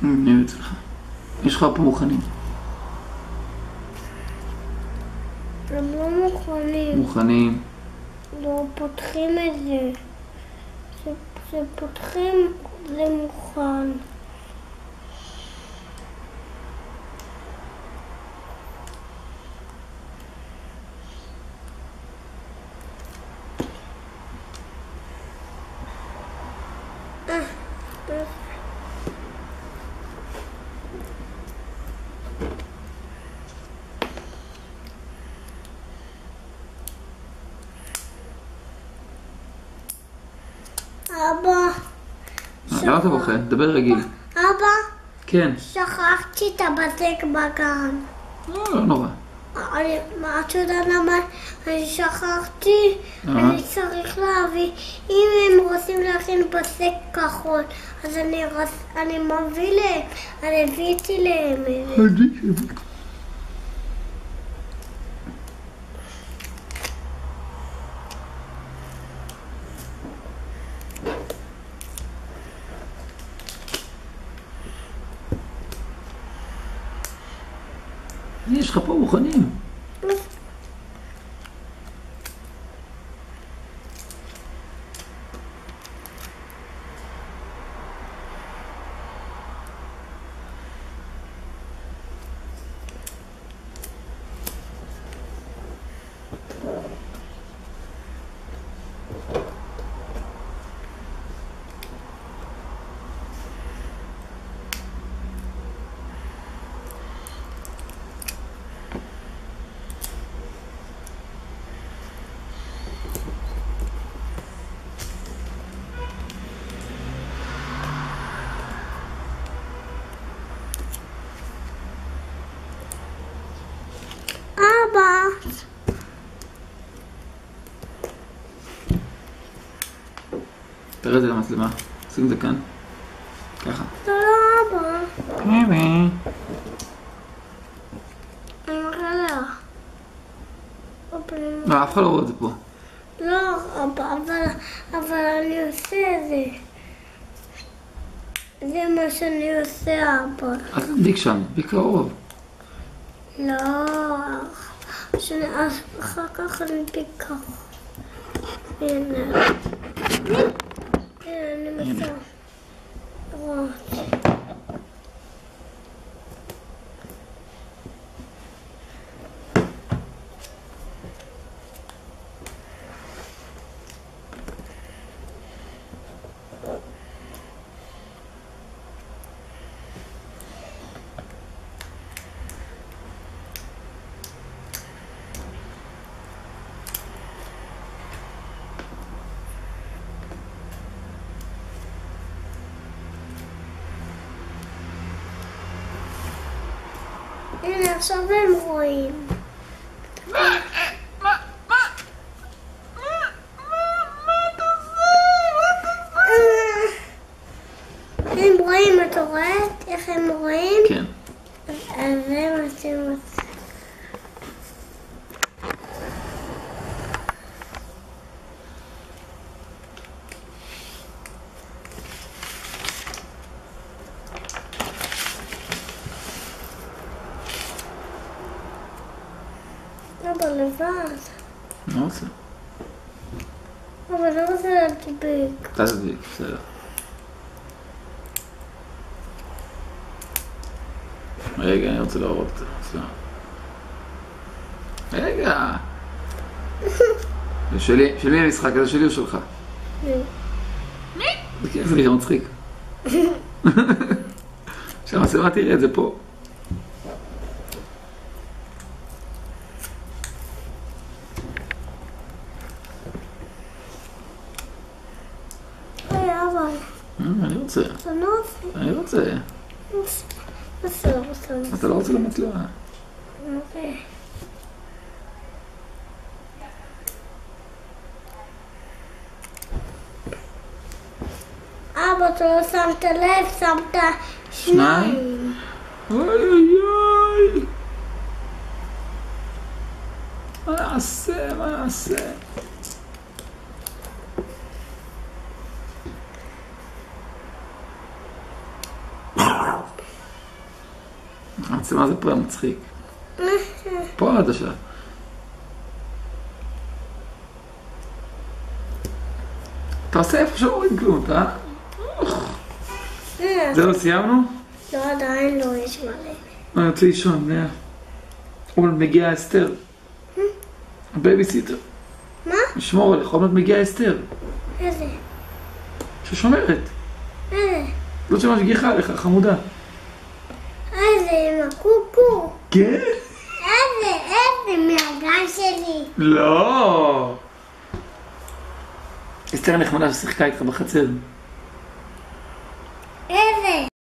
אני אצלך. יש לך פה מוכנים. הם לא מוכנים. מוכנים. לא פותחים את זה. כשפותחים זה מוכן. אבא, למה אתה בוכה? דבר רגיל. אבא, כן. שכחתי את הבזק בגן. לא נורא. את יודעת למה אני שכחתי? אני צריך להביא, אם הם רוצים להכין בזק כחול, אז אני מביא להם, אני הבאתי להם את זה. יש לך פה מוכנים. אבא, תראה את זה למצלמה. שים את זה כאן. ככה. זה לא אבא. אני מראה לך. לא, אף אחד לא רואה את זה פה. לא, אבא, אבל אני עושה את זה. זה מה שאני עושה, אבא. אל תדביק שם, תדביק קרוב. לא, אחר כך אני פיקח. הנה. הנה, אני מסע. הנה, עכשיו הם רואים. הם רואים, את רואה? איך הם רואים? כן. אז זה מה שהם עושים. אבא לבד. מה עושה? אבא לא רוצה להדביק. אתה תדביק, בסדר. רגע, אני רוצה להראות את זה. סליחה. רגע. זה שלי, שלי המשחק, זה שלי או שלך? זה כיף, זה נראה מצחיק. שהמצלמה תראה את זה פה. אני רוצה. אני רוצה. אתה לא רוצה למצלמה. אוקיי. אבא, אתה לא שמת לב, שמת שניים. אוי אוי אוי. מה נעשה? מה נעשה? המצלמה זה פה מצחיק. פה העדשה. אתה עושה איפה שאומרים כלום, אתה? זהו, סיימנו? לא, עדיין לא, יש מלא. אני רוצה לישון, אבל מגיעה אסתר. הבייביסיטר. מה? לשמור עליך, עוד מעט מגיעה אסתר. איזה? ששומרת. איזה? זאת שמשגיחה עליך, חמודה. איזה, עם הקוקו. כן? איזה, מהגן שלי. לא. אסתר נחמדה ששיחקה איתך בחצר.